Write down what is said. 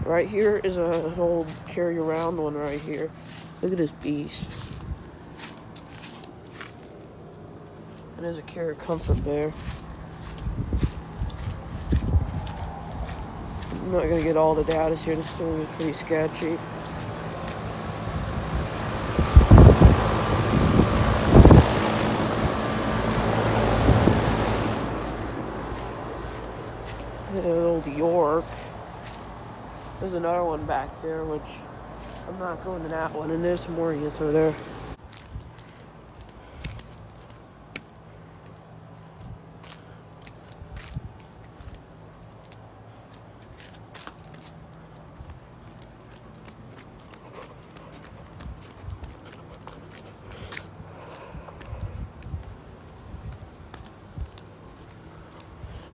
Right here is an old carry around one right here. Look at this beast. And there's a Carrier comfort bear. I'm not gonna get all the data here. This thing is pretty sketchy. Old York. There's another one back there, which I'm not going to that one. And there's some more units over there.